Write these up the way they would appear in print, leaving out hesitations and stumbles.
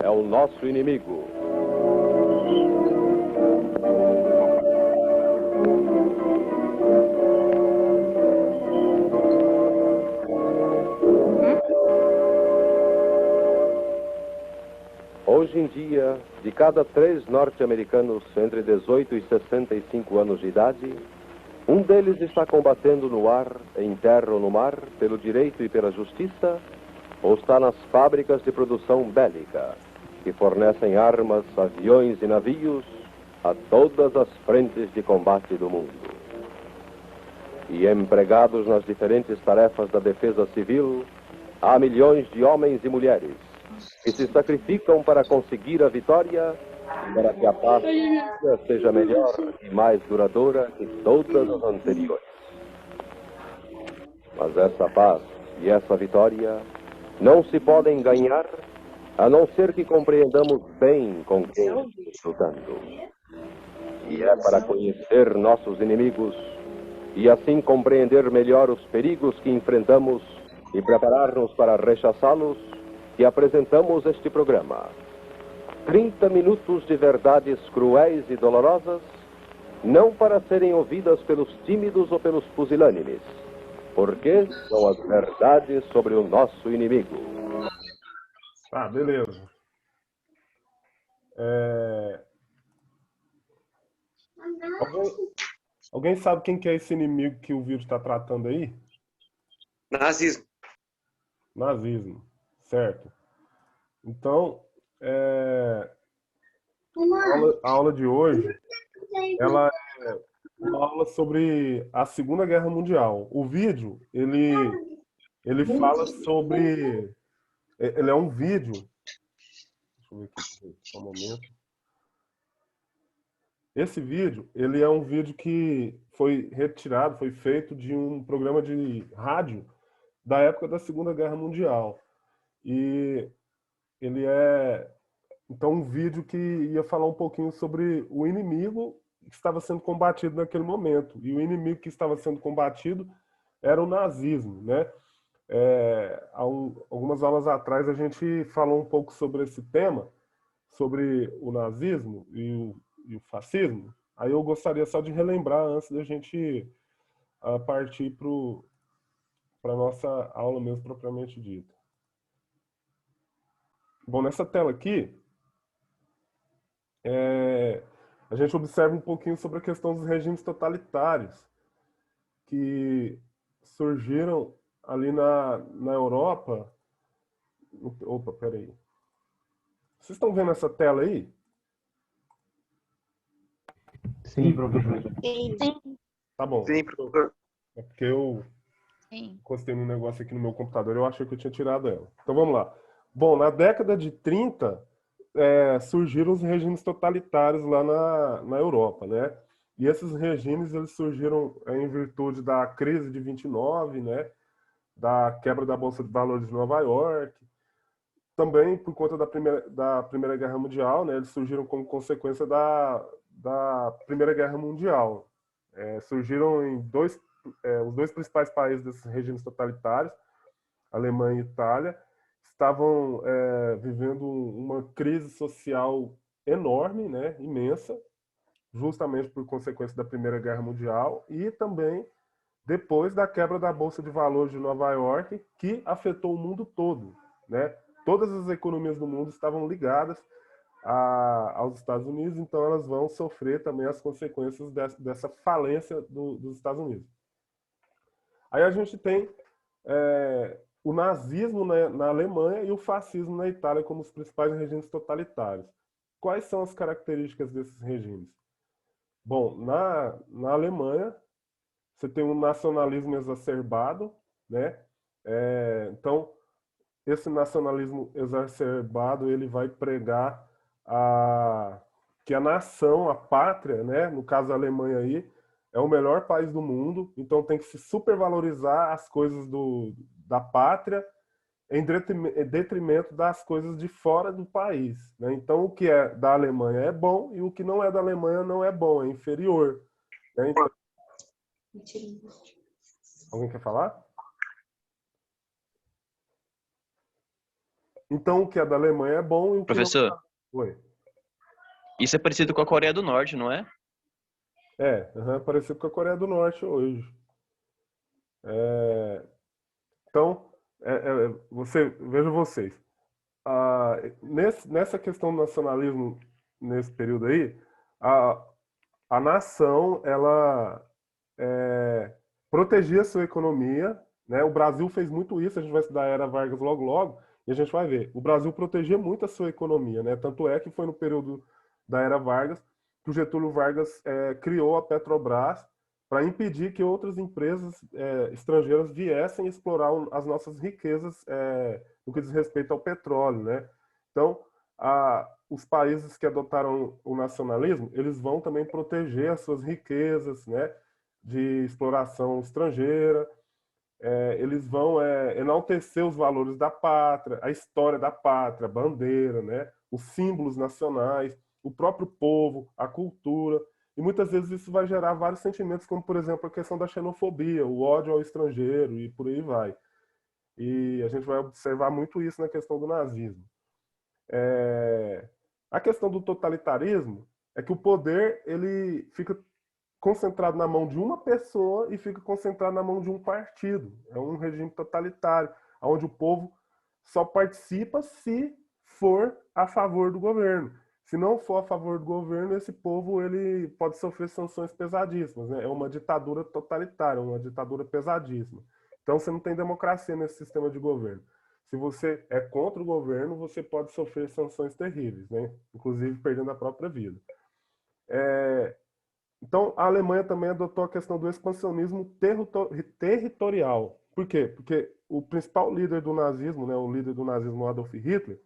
é o nosso inimigo. Hoje em dia, de cada 3 norte-americanos entre 18 e 65 anos de idade, um deles está combatendo no ar, em terra ou no mar, pelo direito e pela justiça, ou está nas fábricas de produção bélica, que fornecem armas, aviões e navios a todas as frentes de combate do mundo. E empregados nas diferentes tarefas da defesa civil, há milhões de homens e mulheres que se sacrificam para conseguir a vitória, para que a paz seja melhor e mais duradoura que todas as anteriores. Mas essa paz e essa vitória não se podem ganhar a não ser que compreendamos bem com quem estamos lutando. E é para conhecer nossos inimigos e assim compreender melhor os perigos que enfrentamos e preparar-nos para rechaçá-los que apresentamos este programa. 30 minutos de verdades cruéis e dolorosas, não para serem ouvidas pelos tímidos ou pelos pusilânimes, porque são as verdades sobre o nosso inimigo. Tá, beleza. Alguém sabe quem que é esse inimigo que o vídeo está tratando aí? Nazismo. Nazismo, certo. Então, a aula de hoje, ela é uma aula sobre a Segunda Guerra Mundial. O vídeo, ele fala sobre... Ele é um vídeo... Deixa eu ver aqui, só um momento. Esse vídeo, ele é um vídeo que foi retirado, foi feito de um programa de rádio da época da Segunda Guerra Mundial. E ele é, então, um vídeo que ia falar um pouquinho sobre o inimigo que estava sendo combatido naquele momento. E o inimigo que estava sendo combatido era o nazismo, né? Algumas aulas atrás a gente falou um pouco sobre esse tema, sobre o nazismo e o fascismo. Aí eu gostaria só de relembrar antes da gente partir para a nossa aula mesmo propriamente dita. Bom, nessa tela aqui, a gente observa um pouquinho sobre a questão dos regimes totalitários que surgiram ali na Europa. Opa, peraí. Vocês estão vendo essa tela aí? Sim, professor. Sim. Tá bom. Sim, professor. É porque eu encostei num negócio aqui no meu computador, eu achei que eu tinha tirado ela. Então vamos lá. Bom, na década de 30, surgiram os regimes totalitários lá na Europa, né? E esses regimes eles surgiram em virtude da crise de 29, né? Da quebra da Bolsa de Valores de Nova York. Também por conta da Primeira Guerra Mundial, né? Eles surgiram como consequência da Primeira Guerra Mundial. Surgiram em os dois principais países desses regimes totalitários, Alemanha e Itália, estavam vivendo uma crise social enorme, né, imensa, justamente por consequência da Primeira Guerra Mundial e também depois da quebra da Bolsa de Valores de Nova York, que afetou o mundo todo, né? Todas as economias do mundo estavam ligadas aos Estados Unidos, então elas vão sofrer também as consequências dessa falência dos Estados Unidos. Aí a gente tem o nazismo na Alemanha e o fascismo na Itália como os principais regimes totalitários. Quais são as características desses regimes? Bom, na Alemanha, você tem um nacionalismo exacerbado, né? Então, esse nacionalismo exacerbado, ele vai pregar que a nação, a pátria, né? No caso a Alemanha aí, é o melhor país do mundo, então tem que se supervalorizar as coisas da pátria em detrimento das coisas de fora do país, né? Então, o que é da Alemanha é bom e o que não é da Alemanha não é bom, é inferior, né? Então... Alguém quer falar? Então, o que é da Alemanha é bom e o que não Professor, é... Oi. isso é parecido com a Coreia do Norte, não é? Parecido com a Coreia do Norte hoje. Então, veja vocês. Nessa questão do nacionalismo, nesse período aí, a, a nação, ela protegia a sua economia, né? O Brasil fez muito isso, a gente vai estudar a Era Vargas logo logo, e a gente vai ver. O Brasil protegia muito a sua economia, né? Tanto é que foi no período da Era Vargas que o Getúlio Vargas criou a Petrobras para impedir que outras empresas estrangeiras viessem explorar as nossas riquezas no que diz respeito ao petróleo, né? Então, os países que adotaram o nacionalismo, eles vão também proteger as suas riquezas, né, de exploração estrangeira. Eles vão enaltecer os valores da pátria, a história da pátria, a bandeira, né, os símbolos nacionais, o próprio povo, a cultura. E muitas vezes isso vai gerar vários sentimentos, como, por exemplo, a questão da xenofobia, o ódio ao estrangeiro e por aí vai. E a gente vai observar muito isso na questão do nazismo. A questão do totalitarismo é que o poder ele fica concentrado na mão de uma pessoa e fica concentrado na mão de um partido. É um regime totalitário, onde o povo só participa se for a favor do governo. Se não for a favor do governo, esse povo ele pode sofrer sanções pesadíssimas, né? É uma ditadura totalitária, uma ditadura pesadíssima. Então você não tem democracia nesse sistema de governo. Se você é contra o governo, você pode sofrer sanções terríveis, né? Inclusive perdendo a própria vida. Então, a Alemanha também adotou a questão do expansionismo territorial. Por quê? Porque o principal líder do nazismo, né, o líder do nazismo, Adolf Hitler,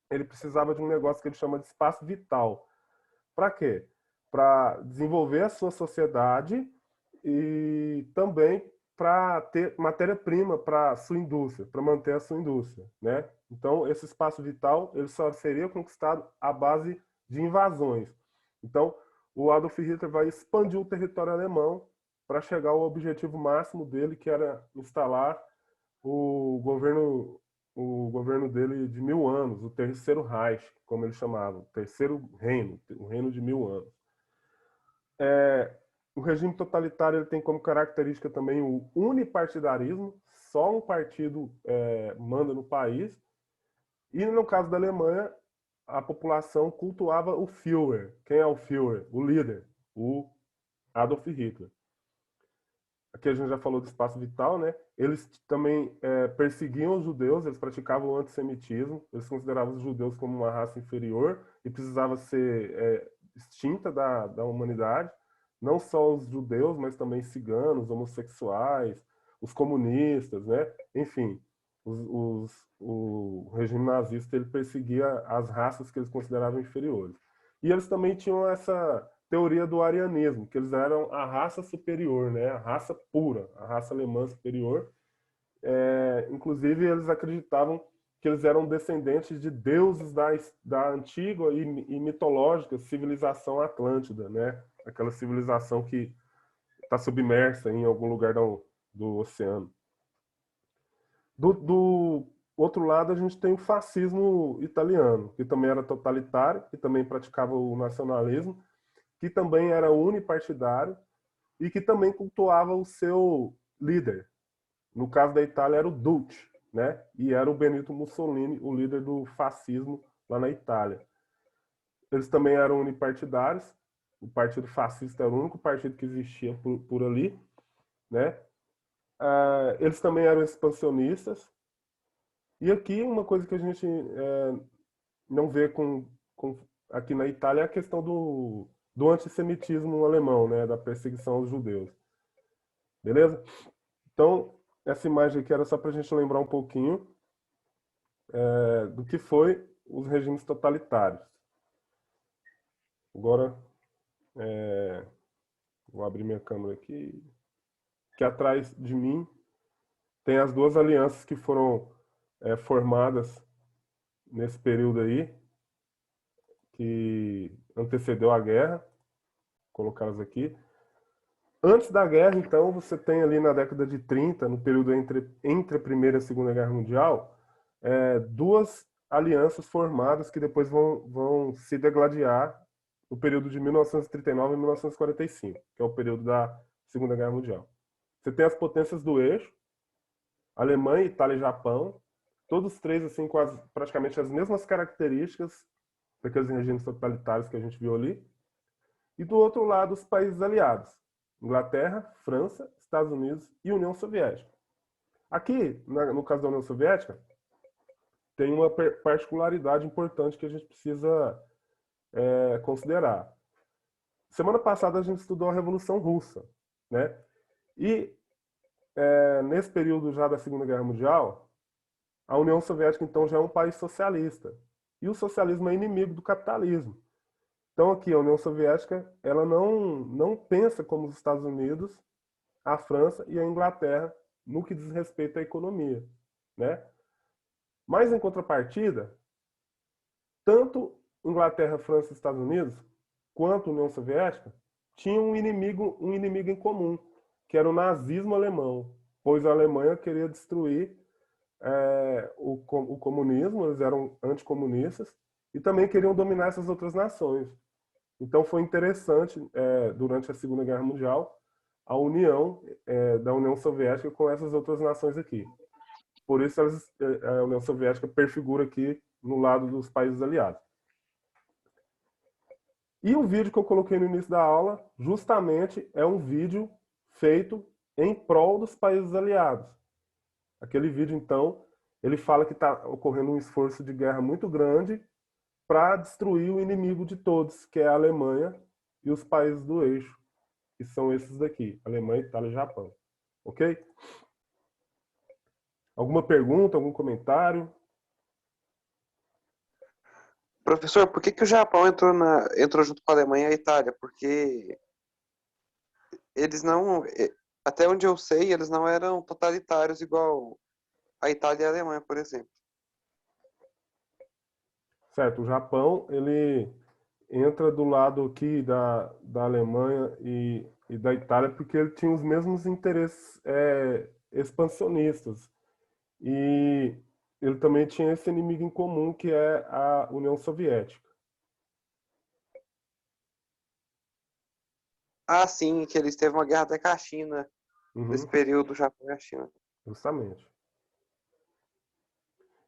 ele precisava de um negócio que ele chama de espaço vital. Para quê? Para desenvolver a sua sociedade e também para ter matéria-prima para a sua indústria, para manter a sua indústria, né? Então, esse espaço vital ele só seria conquistado à base de invasões. Então, o Adolf Hitler vai expandir o território alemão para chegar ao objetivo máximo dele, que era instalar o governo dele de 1000 anos, o Terceiro Reich, como ele chamava, o Terceiro Reino, o Reino de 1000 anos. O regime totalitário ele tem como característica também o unipartidarismo, só um partido manda no país, e no caso da Alemanha, a população cultuava o Führer. Quem é o Führer? O líder, o Adolf Hitler. Aqui a gente já falou do espaço vital, né? Eles também perseguiam os judeus, eles praticavam o antissemitismo, eles consideravam os judeus como uma raça inferior e precisava ser extinta da humanidade. Não só os judeus, mas também ciganos, homossexuais, os comunistas, né? Enfim, o regime nazista ele perseguia as raças que eles consideravam inferiores. E eles também tinham essa teoria do arianismo, que eles eram a raça superior, né? A raça pura, a raça alemã superior. Inclusive, eles acreditavam que eles eram descendentes de deuses da antiga e mitológica civilização atlântida, né? Aquela civilização que está submersa em algum lugar do oceano. Do outro lado, a gente tem o fascismo italiano, que também era totalitário, que também praticava o nacionalismo, que também era unipartidário e que também cultuava o seu líder. No caso da Itália, era o Duce, né? E era o Benito Mussolini, o líder do fascismo lá na Itália. Eles também eram unipartidários. O Partido Fascista era o único partido que existia por ali, né? Eles também eram expansionistas. E aqui uma coisa que a gente não vê aqui na Itália é a questão do antissemitismo alemão, né? Da perseguição aos judeus. Beleza? Então, essa imagem aqui era só para a gente lembrar um pouquinho do que foi os regimes totalitários. Agora, vou abrir minha câmera aqui. Que atrás de mim tem as duas alianças que foram formadas nesse período aí, que antecedeu a guerra, colocadas aqui. Antes da guerra, então, você tem ali na década de 30, no período entre a Primeira e a Segunda Guerra Mundial, duas alianças formadas que depois vão se degladiar no período de 1939 e 1945, que é o período da Segunda Guerra Mundial. Você tem as potências do eixo, Alemanha, Itália e Japão, todos três assim com praticamente as mesmas características daqueles regimes totalitários que a gente viu ali. E do outro lado, os países aliados, Inglaterra, França, Estados Unidos e União Soviética. Aqui, no caso da União Soviética, tem uma particularidade importante que a gente precisa considerar. Semana passada a gente estudou a Revolução Russa, né? E nesse período já da Segunda Guerra Mundial, a União Soviética então já é um país socialista. E o socialismo é inimigo do capitalismo. Então aqui a União Soviética ela não pensa como os Estados Unidos, a França e a Inglaterra no que diz respeito à economia, né? Mas em contrapartida, tanto Inglaterra, França e Estados Unidos quanto a União Soviética tinham um inimigo em comum, que era o nazismo alemão, pois a Alemanha queria destruir o comunismo, eles eram anticomunistas e também queriam dominar essas outras nações. Então foi interessante, durante a Segunda Guerra Mundial, a união da União Soviética com essas outras nações aqui. Por isso a União Soviética perfigura aqui no lado dos países aliados. E o vídeo que eu coloquei no início da aula, justamente é um vídeo feito em prol dos países aliados. Aquele vídeo, então, ele fala que está ocorrendo um esforço de guerra muito grande para destruir o inimigo de todos, que é a Alemanha e os países do eixo, que são esses daqui, Alemanha, Itália e Japão. Ok? Alguma pergunta, algum comentário? Professor, por que o Japão entrou junto com a Alemanha e a Itália? Porque eles não, até onde eu sei, eles não eram totalitários igual a Itália e a Alemanha, por exemplo. Certo, o Japão, ele entra do lado aqui da Alemanha e da Itália porque ele tinha os mesmos interesses expansionistas. E ele também tinha esse inimigo em comum, que é a União Soviética. Ah, sim, que eles teve uma guerra até com a China, nesse período, o Japão e a China. Justamente.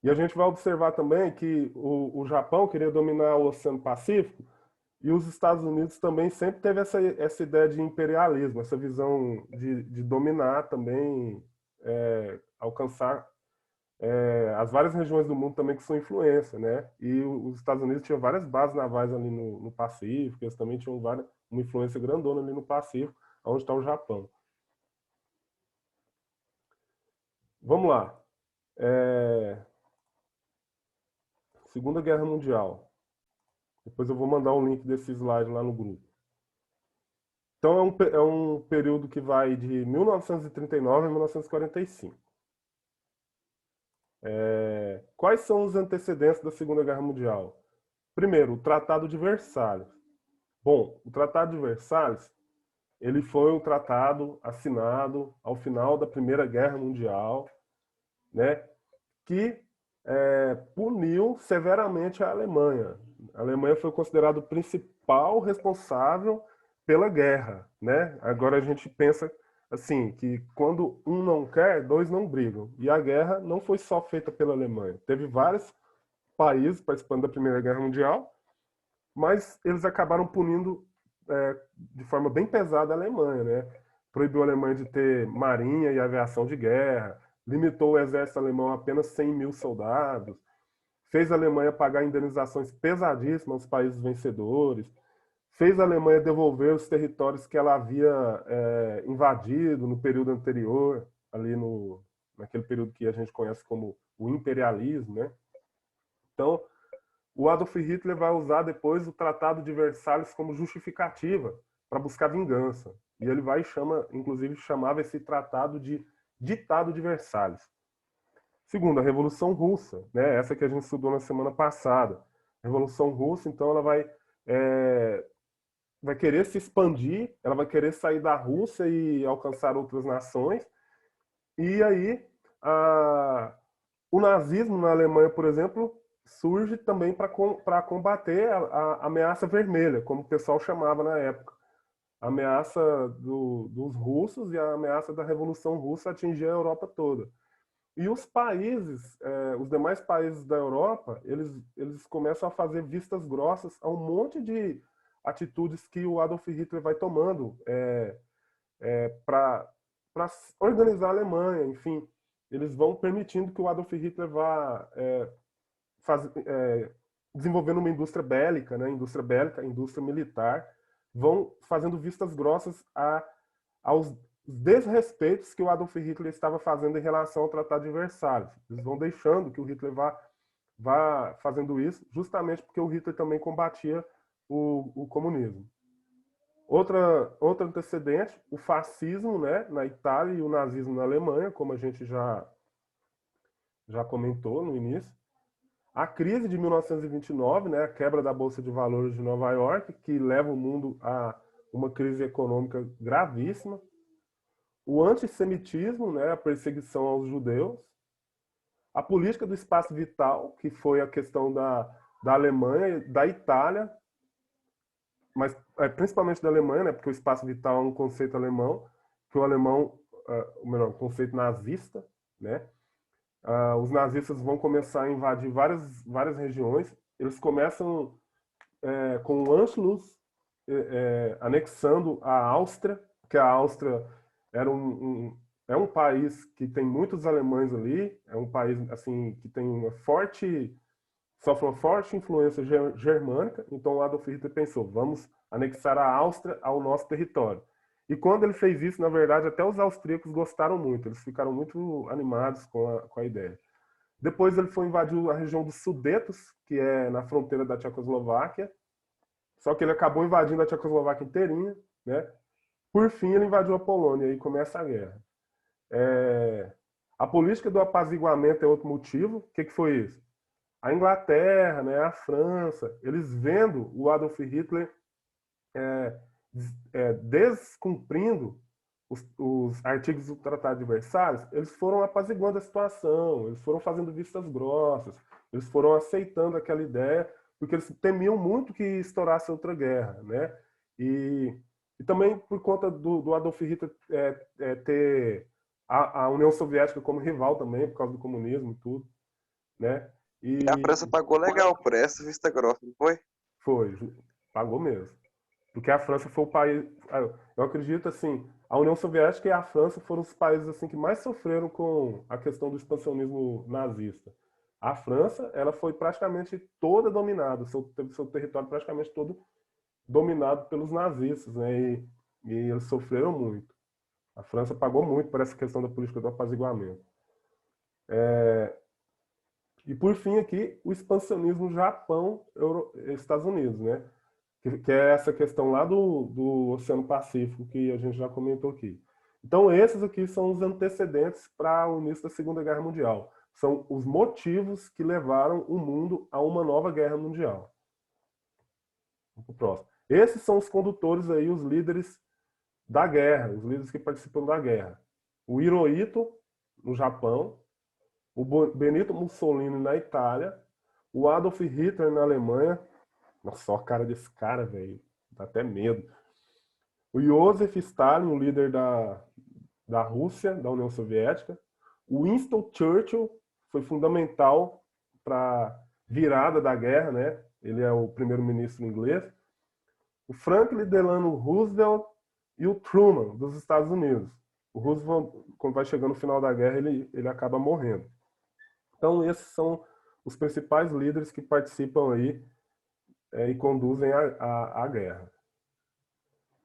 E a gente vai observar também que o Japão queria dominar o Oceano Pacífico e os Estados Unidos também sempre teve essa ideia de imperialismo, essa visão de dominar também, alcançar as várias regiões do mundo também que são influência, né? E os Estados Unidos tinham várias bases navais ali no Pacífico, eles também tinham uma influência grandona ali no Pacífico, onde está o Japão. Vamos lá. Segunda Guerra Mundial. Depois eu vou mandar um link desse slide lá no grupo. Então é um período que vai de 1939 a 1945. Quais são os antecedentes da Segunda Guerra Mundial? Primeiro, o Tratado de Versalhes. Bom, o Tratado de Versalhes, ele foi um tratado assinado ao final da Primeira Guerra Mundial, né, que puniu severamente a Alemanha. A Alemanha foi considerada o principal responsável pela guerra, né? Agora a gente pensa assim, que quando um não quer, dois não brigam. E a guerra não foi só feita pela Alemanha. Teve vários países participando da Primeira Guerra Mundial, mas eles acabaram punindo de forma bem pesada a Alemanha, né? Proibiu a Alemanha de ter marinha e aviação de guerra, limitou o exército alemão a apenas 100 mil soldados, fez a Alemanha pagar indenizações pesadíssimas aos países vencedores, fez a Alemanha devolver os territórios que ela havia invadido no período anterior, ali naquele período que a gente conhece como o imperialismo, né? Então, o Adolf Hitler vai usar depois o Tratado de Versalhes como justificativa para buscar vingança. E ele vai inclusive chamava esse tratado de Ditado de Versalhes. Segundo, a Revolução Russa, né? Essa que a gente estudou na semana passada. A Revolução Russa, então, ela vai querer se expandir, ela vai querer sair da Rússia e alcançar outras nações. E aí, o nazismo na Alemanha, por exemplo, surge também para combater a ameaça vermelha, como o pessoal chamava na época. A ameaça dos russos e a ameaça da Revolução Russa atingir a Europa toda. E os países, os demais países da Europa, eles começam a fazer vistas grossas a um monte de atitudes que o Adolf Hitler vai tomando para organizar a Alemanha, enfim. Eles vão permitindo que o Adolf Hitler vá desenvolvendo uma indústria bélica, né? Indústria militar, vão fazendo vistas grossas aos desrespeitos que o Adolf Hitler estava fazendo em relação ao Tratado de Versalhes. Eles vão deixando que o Hitler vá fazendo isso, justamente porque o Hitler também combatia o comunismo. Outro antecedente, o fascismo, né, na Itália e o nazismo na Alemanha, como a gente já comentou no início. A crise de 1929, né, a quebra da Bolsa de Valores de Nova York, que leva o mundo a uma crise econômica gravíssima. O antissemitismo, né, a perseguição aos judeus. A política do espaço vital, que foi a questão da Alemanha e da Itália, mas principalmente da Alemanha, né, porque o espaço vital é um conceito alemão, que o alemão, ou melhor, um conceito nazista, né? Os nazistas vão começar a invadir várias regiões. Eles começam com o Anschluss, anexando a Áustria, porque a Áustria era um país que tem muitos alemães ali, é um país assim que tem sofre uma forte influência germânica. Então o Adolf Hitler pensou, vamos anexar a Áustria ao nosso território. E quando ele fez isso, na verdade, até os austríacos gostaram muito, eles ficaram muito animados com a ideia. Depois ele foi invadir a região dos Sudetos, que é na fronteira da Tchecoslováquia, só que ele acabou invadindo a Tchecoslováquia inteirinha, né? Por fim, ele invadiu a Polônia e começa a guerra. A política do apaziguamento é outro motivo. O que foi isso? A Inglaterra, né, a França, eles vendo o Adolf Hitler descumprindo os artigos do Tratado de Versalhes, eles foram apaziguando a situação, eles foram fazendo vistas grossas, eles foram aceitando aquela ideia, porque eles temiam muito que estourasse outra guerra, né? E também por conta do Adolf Hitler ter a União Soviética como rival também, por causa do comunismo e tudo, né? E a França pagou legal por essa vista grossa, não foi? Foi, pagou mesmo. Porque a França foi o país... Eu acredito, assim, a União Soviética e a França foram os países assim, que mais sofreram com a questão do expansionismo nazista. A França, ela foi praticamente toda dominada, teve seu território praticamente todo dominado pelos nazistas, né? E eles sofreram muito. A França pagou muito por essa questão da política do apaziguamento. E por fim aqui, o expansionismo Japão, Estados Unidos, né? Que é essa questão lá do Oceano Pacífico, que a gente já comentou aqui. Então, esses aqui são os antecedentes para o início da Segunda Guerra Mundial. São os motivos que levaram o mundo a uma nova guerra mundial. Vamos pro próximo. Esses são os condutores aí, os líderes da guerra, os líderes que participam da guerra. O Hirohito, no Japão, o Benito Mussolini na Itália, o Adolf Hitler na Alemanha. Nossa, só a cara desse cara, velho. Dá até medo. O Joseph Stalin, o líder da Rússia, da União Soviética. O Winston Churchill foi fundamental para a virada da guerra, né? Ele é o primeiro-ministro inglês. O Franklin Delano Roosevelt e o Truman, dos Estados Unidos. O Roosevelt, quando vai chegando no final da guerra, ele acaba morrendo. Então, esses são os principais líderes que participam aí e conduzem a guerra.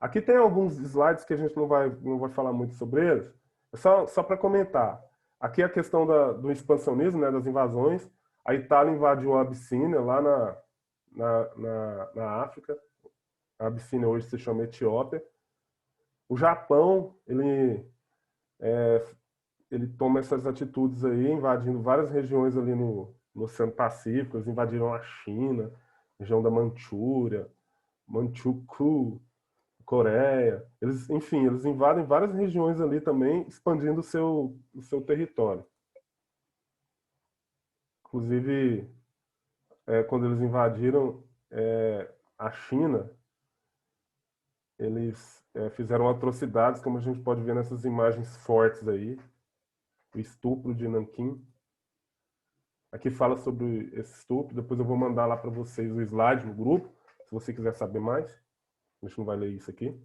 Aqui tem alguns slides que a gente não vai falar muito sobre eles. Só para comentar. Aqui a questão do expansionismo, né, das invasões. A Itália invadiu a Abissínia, lá na África. A Abissínia hoje se chama Etiópia. O Japão, ele toma essas atitudes aí, invadindo várias regiões ali no Oceano Pacífico. Eles invadiram a China, região da Manchúria, Manchukuo, Coreia. Eles invadem várias regiões ali também, expandindo o seu território. Inclusive, quando eles invadiram a China, eles fizeram atrocidades, como a gente pode ver nessas imagens fortes aí, o estupro de Nanquim. Aqui fala sobre esse estupro, depois eu vou mandar lá para vocês o slide no grupo, se você quiser saber mais. A gente não vai ler isso aqui.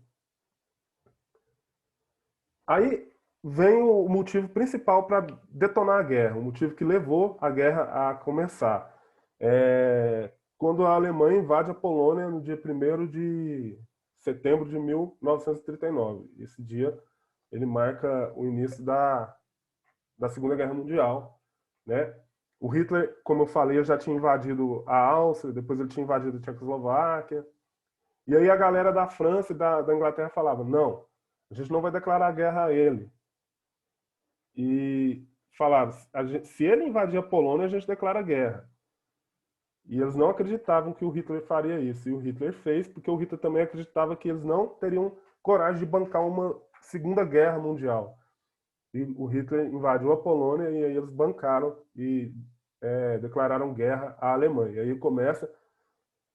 Aí vem o motivo principal para detonar a guerra, o motivo que levou a guerra a começar. Quando a Alemanha invade a Polônia no dia 1º de setembro de 1939. Esse dia ele marca o início da Segunda Guerra Mundial, né? O Hitler, como eu falei, já tinha invadido a Áustria, depois ele tinha invadido a Tchecoslováquia. E aí a galera da França e da Inglaterra falava, não, a gente não vai declarar guerra a ele. E falaram, se ele invadir a Polônia, a gente declara guerra. E eles não acreditavam que o Hitler faria isso. E o Hitler fez, porque o Hitler também acreditava que eles não teriam coragem de bancar uma Segunda Guerra Mundial. E o Hitler invadiu a Polônia e aí eles bancaram e declararam guerra à Alemanha. E aí começa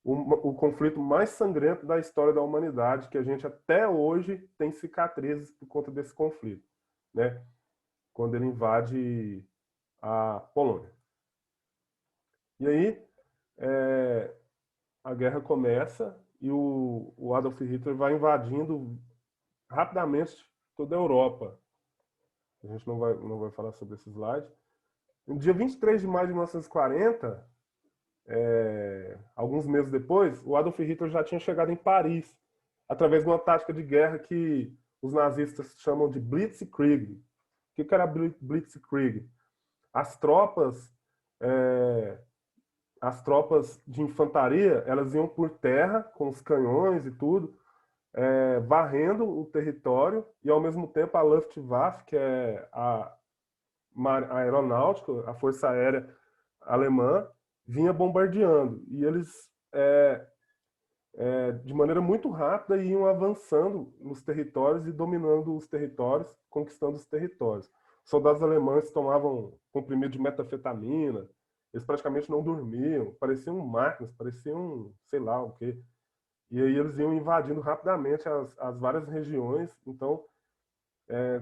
o conflito mais sangrento da história da humanidade, que a gente até hoje tem cicatrizes por conta desse conflito, né? Quando ele invade a Polônia. E aí a guerra começa e o Adolf Hitler vai invadindo rapidamente toda a Europa. A gente não vai falar sobre esse slide. No dia 23 de maio de 1940, alguns meses depois, o Adolf Hitler já tinha chegado em Paris, através de uma tática de guerra que os nazistas chamam de Blitzkrieg. O que era Blitzkrieg? As tropas de infantaria, elas iam por terra, com os canhões e tudo, varrendo o território, e ao mesmo tempo a Luftwaffe, que é a aeronáutica, a força aérea alemã, vinha bombardeando. E eles, de maneira muito rápida, iam avançando nos territórios e dominando os territórios, conquistando os territórios. Os soldados alemães tomavam comprimido de metanfetamina, eles praticamente não dormiam, pareciam máquinas, pareciam sei lá o quê. E aí eles iam invadindo rapidamente as várias regiões. Então,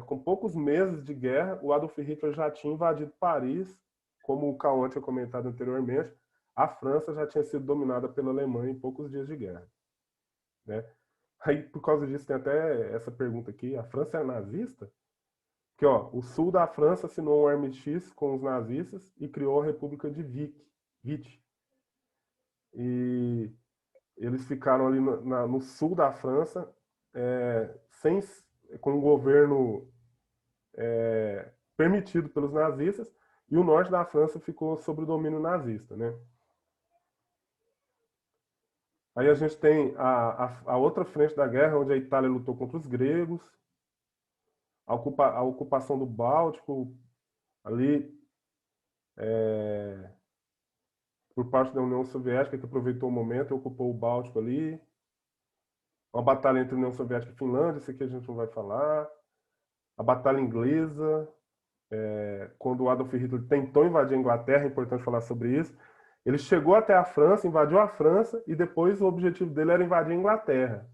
com poucos meses de guerra, o Adolf Hitler já tinha invadido Paris, como o Cauã tinha comentado anteriormente. A França já tinha sido dominada pela Alemanha em poucos dias de guerra, né? Aí, por causa disso, tem até essa pergunta aqui: a França é nazista? Porque, o sul da França assinou um armistício com os nazistas e criou a República de Vichy. E eles ficaram ali no sul da França, com um governo permitido pelos nazistas, e o norte da França ficou sob o domínio nazista, né? Aí a gente tem a outra frente da guerra, onde a Itália lutou contra os gregos, a ocupação do Báltico, ali, por parte da União Soviética, que aproveitou o momento e ocupou o Báltico ali. Uma batalha entre a União Soviética e a Finlândia, isso aqui a gente não vai falar. A batalha inglesa, quando o Adolf Hitler tentou invadir a Inglaterra, é importante falar sobre isso. Ele chegou até a França, invadiu a França, e depois o objetivo dele era invadir a Inglaterra.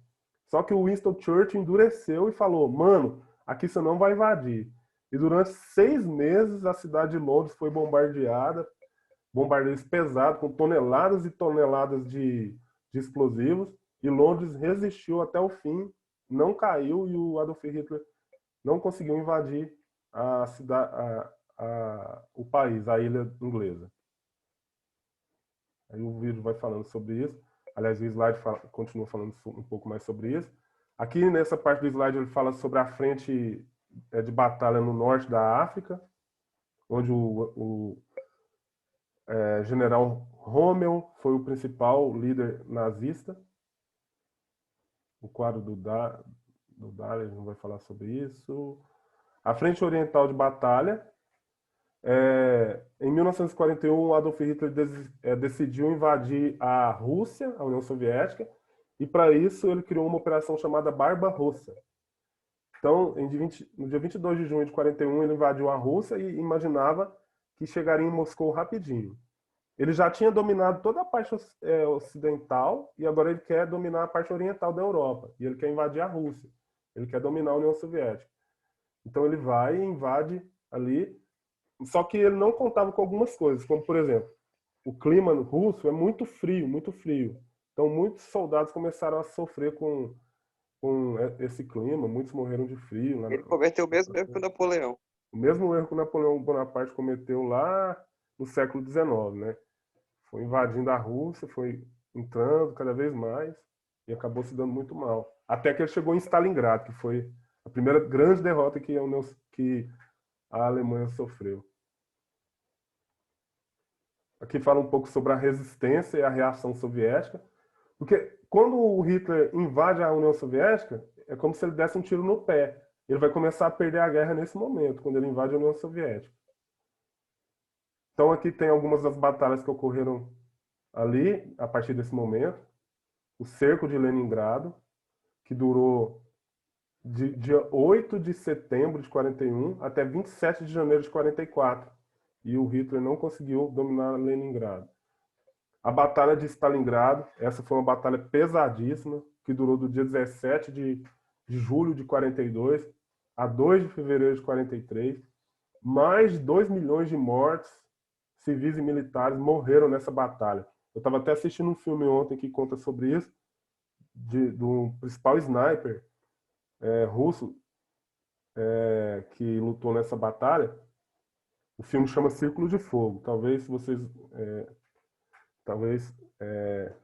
Só que o Winston Churchill endureceu e falou: mano, aqui você não vai invadir. E durante 6 meses a cidade de Londres foi bombardeada, bombardeios pesados, com toneladas e toneladas de explosivos, e Londres resistiu até o fim, não caiu, e o Adolf Hitler não conseguiu invadir a cidade, o país, a ilha inglesa. Aí o vídeo vai falando sobre isso. Aliás, o slide continua falando um pouco mais sobre isso. Aqui nessa parte do slide ele fala sobre a frente de batalha no norte da África, onde o general Rommel foi o principal líder nazista. O quadro do Dahler não vai falar sobre isso. A frente oriental de batalha. Em 1941, Adolf Hitler decidiu invadir a Rússia, a União Soviética, e para isso ele criou uma operação chamada Barbarossa. Então, no dia 22 de junho de 41, ele invadiu a Rússia e imaginava que chegaria em Moscou rapidinho. ele já tinha dominado toda a parte ocidental e agora ele quer dominar a parte oriental da Europa. E ele quer invadir a Rússia. Ele quer dominar a União Soviética. Então ele vai e invade ali. Só que ele não contava com algumas coisas, como, por exemplo, o clima russo é muito frio, muito frio. Então muitos soldados começaram a sofrer com esse clima, muitos morreram de frio. Ele cometeu o mesmo erro que o Napoleão. O mesmo erro que o Napoleão Bonaparte cometeu lá no século XIX, né? Foi invadindo a Rússia, foi entrando cada vez mais e acabou se dando muito mal. Até que ele chegou em Stalingrado, que foi a primeira grande derrota que a Alemanha sofreu. Aqui fala um pouco sobre a resistência e a reação soviética, porque quando o Hitler invade a União Soviética, é como se ele desse um tiro no pé. Ele vai começar a perder a guerra nesse momento, quando ele invade a União Soviética. Então aqui tem algumas das batalhas que ocorreram ali, a partir desse momento. O cerco de Leningrado, que durou de dia 8 de setembro de 41 até 27 de janeiro de 44. E o Hitler não conseguiu dominar Leningrado. A Batalha de Stalingrado, essa foi uma batalha pesadíssima, que durou do dia 17 de julho de 42 a 2 de fevereiro de 43. Mais de 2 milhões de mortes, civis e militares, morreram nessa batalha. Eu estava até assistindo um filme ontem que conta sobre isso, do principal sniper russo que lutou nessa batalha. O filme chama Círculo de Fogo. Talvez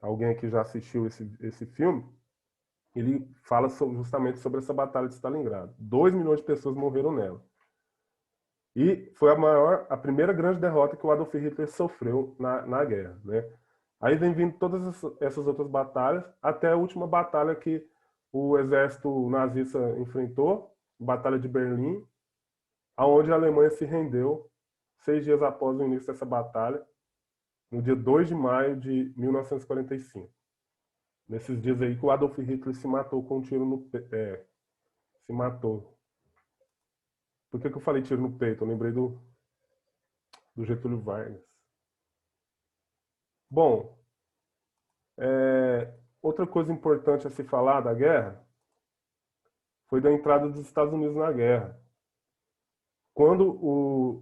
alguém aqui já assistiu esse filme. Ele fala justamente sobre essa batalha de Stalingrado. 2 milhões de pessoas morreram nela. E foi a primeira grande derrota que o Adolf Hitler sofreu na guerra, né? Aí vem vindo todas essas outras batalhas, até a última batalha que o exército nazista enfrentou, a Batalha de Berlim, aonde a Alemanha se rendeu 6 dias após o início dessa batalha, no dia 2 de maio de 1945. Nesses dias aí que o Adolf Hitler se matou com um tiro no peito. Se matou. Por que eu falei tiro no peito? Eu lembrei do Getúlio Vargas. Bom, outra coisa importante a se falar da guerra foi da entrada dos Estados Unidos na guerra. Quando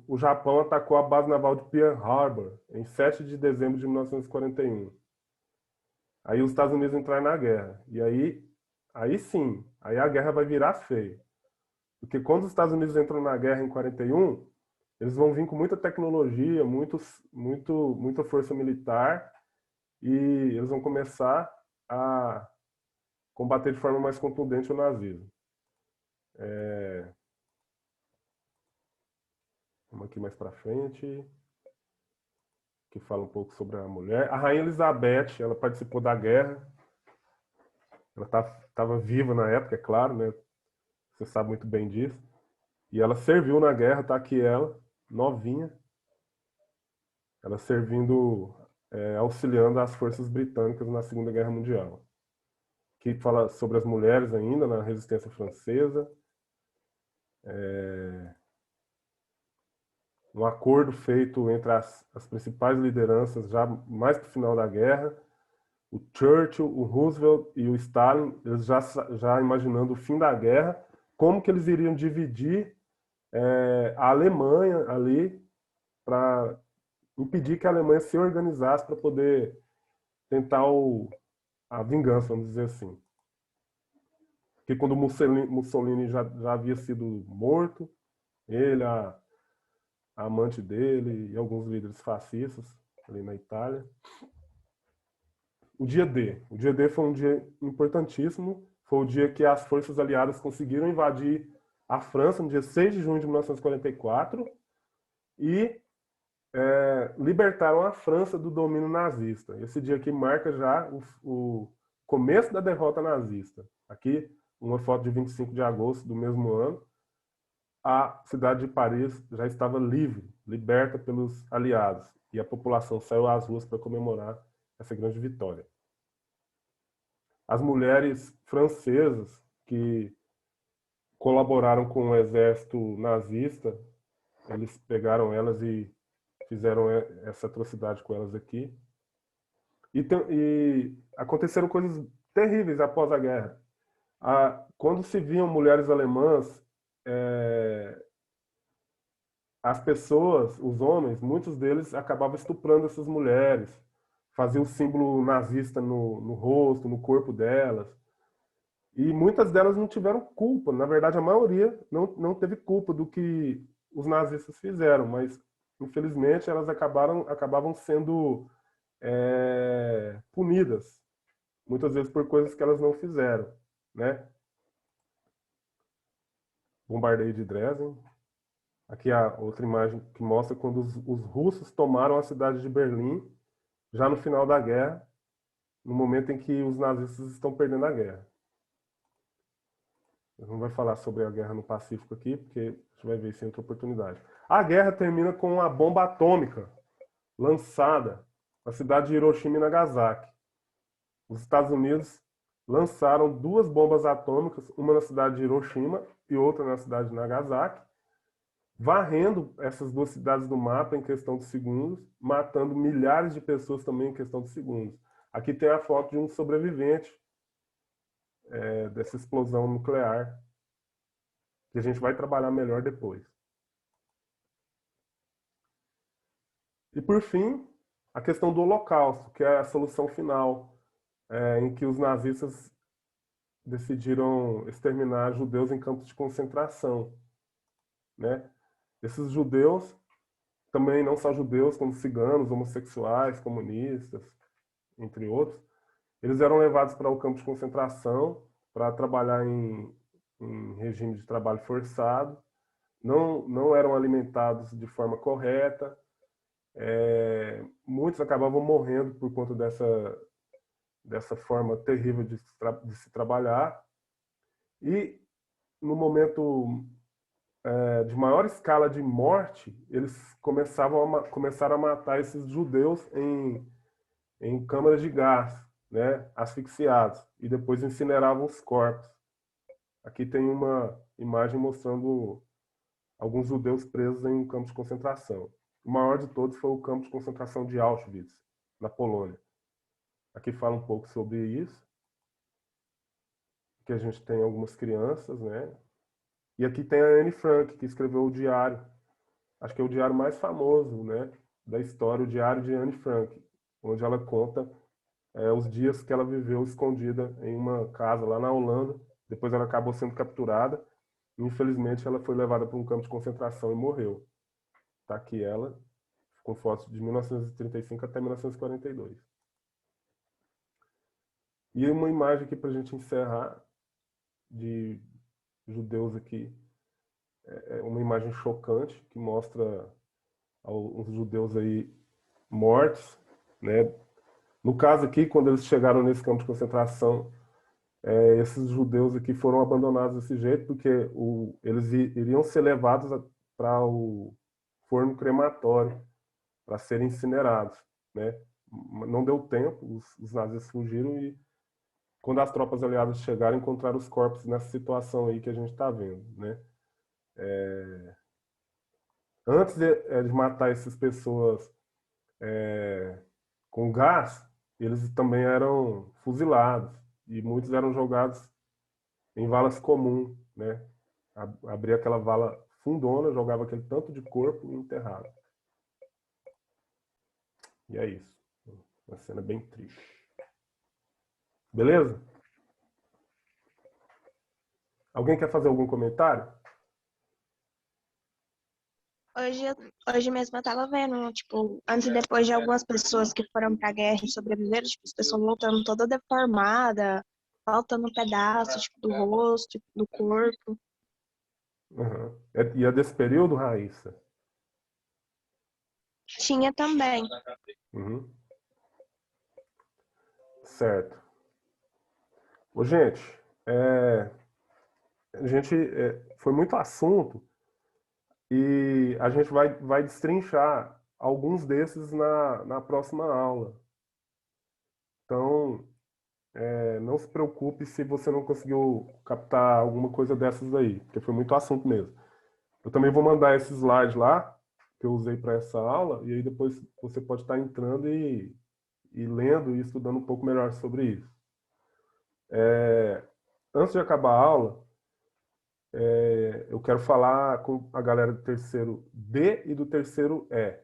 o Japão atacou a base naval de Pearl Harbor, em 7 de dezembro de 1941. Aí os Estados Unidos entraram na guerra. E aí sim, aí a guerra vai virar feia. Porque quando os Estados Unidos entram na guerra em 41, eles vão vir com muita tecnologia, muita força militar, e eles vão começar a combater de forma mais contundente o nazismo. Vamos aqui mais para frente, que fala um pouco sobre a mulher. A Rainha Elizabeth, ela participou da guerra. Ela estava viva na época, é claro, né? Você sabe muito bem disso. E ela serviu na guerra, tá aqui ela, novinha. Ela servindo, auxiliando as forças britânicas na Segunda Guerra Mundial. Que fala sobre as mulheres ainda na resistência francesa. Um acordo feito entre as principais lideranças já mais para o final da guerra. O Churchill, o Roosevelt e o Stalin, eles já imaginando o fim da guerra, como que eles iriam dividir a Alemanha ali para impedir que a Alemanha se organizasse para poder tentar a vingança, vamos dizer assim. Porque quando Mussolini já havia sido morto, ele, a amante dele e alguns líderes fascistas ali na Itália. O dia D. O dia D foi um dia importantíssimo. Foi o dia que as forças aliadas conseguiram invadir a França, no dia 6 de junho de 1944, e libertaram a França do domínio nazista. Esse dia aqui marca já o começo da derrota nazista. Aqui, uma foto de 25 de agosto do mesmo ano. A cidade de Paris já estava livre, liberta pelos aliados, e a população saiu às ruas para comemorar essa grande vitória. As mulheres francesas que colaboraram com o exército nazista, eles pegaram elas e fizeram essa atrocidade com elas aqui. E aconteceram coisas terríveis após a guerra. Quando se viam mulheres alemãs, as pessoas, os homens, muitos deles acabavam estuprando essas mulheres, faziam o símbolo nazista no rosto, no corpo delas. E muitas delas não tiveram culpa. Na verdade, a maioria não teve culpa do que os nazistas fizeram, mas, infelizmente, elas acabavam sendo punidas, muitas vezes por coisas que elas não fizeram, né? Bombardeio de Dresden. Aqui a outra imagem que mostra quando os russos tomaram a cidade de Berlim, já no final da guerra, no momento em que os nazistas estão perdendo a guerra. A gente não vai falar sobre a guerra no Pacífico aqui, porque a gente vai ver isso em outra oportunidade. A guerra termina com a bomba atômica lançada na cidade de Hiroshima e Nagasaki. Os Estados Unidos lançaram 2 bombas atômicas, uma na cidade de Hiroshima e outra na cidade de Nagasaki, varrendo essas 2 cidades do mapa em questão de segundos, matando milhares de pessoas também em questão de segundos. Aqui tem a foto de um sobrevivente dessa explosão nuclear, que a gente vai trabalhar melhor depois. E por fim, a questão do Holocausto, que é a solução final, em que os nazistas decidiram exterminar judeus em campos de concentração, né? Esses judeus, também não só judeus, como ciganos, homossexuais, comunistas, entre outros, eles eram levados para o campo de concentração para trabalhar em regime de trabalho forçado, não eram alimentados de forma correta, muitos acabavam morrendo por conta dessa forma terrível de se trabalhar. E no momento de maior escala de morte, eles começaram a matar esses judeus em câmaras de gás, né, asfixiados, e depois incineravam os corpos. Aqui tem uma imagem mostrando alguns judeus presos em um campo de concentração. O maior de todos foi o campo de concentração de Auschwitz, na Polônia. Aqui fala um pouco sobre isso, que a gente tem algumas crianças, né? E aqui tem a Anne Frank, que escreveu o diário, acho que é o diário mais famoso, né, da história, o Diário de Anne Frank, onde ela conta os dias que ela viveu escondida em uma casa lá na Holanda. Depois ela acabou sendo capturada. Infelizmente, ela foi levada para um campo de concentração e morreu. Está aqui ela, com fotos de 1935 até 1942. E uma imagem aqui para a gente encerrar, de judeus aqui. É uma imagem chocante, que mostra os judeus aí mortos, né? No caso aqui, quando eles chegaram nesse campo de concentração, esses judeus aqui foram abandonados desse jeito, porque eles iriam ser levados para o forno crematório, para serem incinerados, né? Não deu tempo, os nazistas fugiram e, quando as tropas aliadas chegaram, encontraram os corpos nessa situação aí que a gente está vendo, né? Antes de matar essas pessoas com gás, eles também eram fuzilados, e muitos eram jogados em valas comuns, né? Abria aquela vala fundona, jogava aquele tanto de corpo e enterrava. E é isso. Uma cena bem triste. Beleza? Alguém quer fazer algum comentário? Hoje mesmo eu tava vendo, tipo, antes e depois de algumas pessoas que foram pra guerra e sobreviveram, tipo, as pessoas voltando toda deformada, faltando pedaços, tipo, do rosto, do corpo. Uhum. E é desse período, Raíssa? Tinha também. Uhum. Certo. Ô, gente, foi muito assunto, e a gente vai destrinchar alguns desses na próxima aula. Então, não se preocupe se você não conseguiu captar alguma coisa dessas aí, porque foi muito assunto mesmo. Eu também vou mandar esse slide lá que eu usei para essa aula, e aí depois você pode estar entrando e lendo e estudando um pouco melhor sobre isso. Antes de acabar a aula, eu quero falar com a galera do terceiro D e do terceiro E.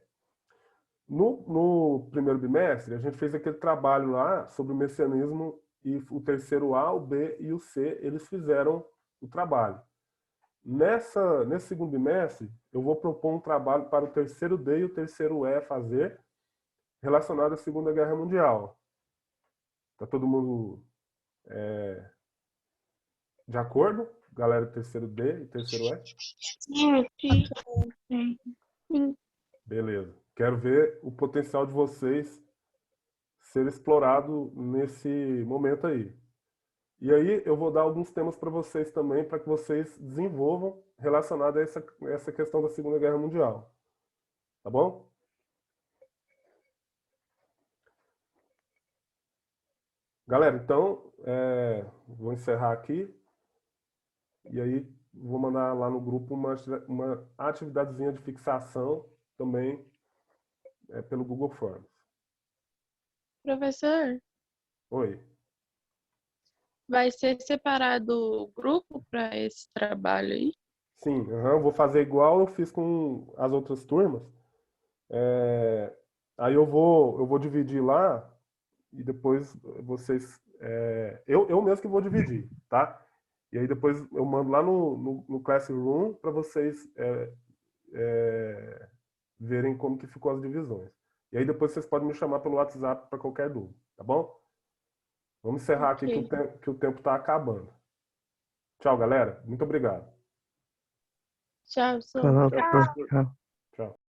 No primeiro bimestre, a gente fez aquele trabalho lá sobre o messianismo e o terceiro A, o B e o C, eles fizeram o trabalho. Nesse segundo bimestre, eu vou propor um trabalho para o terceiro D e o terceiro E fazer relacionado à Segunda Guerra Mundial. Tá todo mundo de acordo? Galera do terceiro D e terceiro E? Sim. Beleza. Quero ver o potencial de vocês ser explorado nesse momento aí. E aí eu vou dar alguns temas para vocês também, para que vocês desenvolvam relacionado a essa questão da Segunda Guerra Mundial. Tá bom? Galera, então, vou encerrar aqui. E aí vou mandar lá no grupo uma atividadezinha de fixação também pelo Google Forms. Professor, Oi. vai ser separado o grupo para esse trabalho aí? Sim, vou fazer igual eu fiz com as outras turmas. Aí eu vou dividir lá e depois vocês... eu mesmo que vou dividir, tá? E aí depois eu mando lá no Classroom para vocês verem como que ficou as divisões. E aí depois vocês podem me chamar pelo WhatsApp para qualquer dúvida, tá bom? Vamos encerrar aqui que o tempo está acabando. Tchau, galera. Muito obrigado. Tchau, professor. Tchau. Tchau.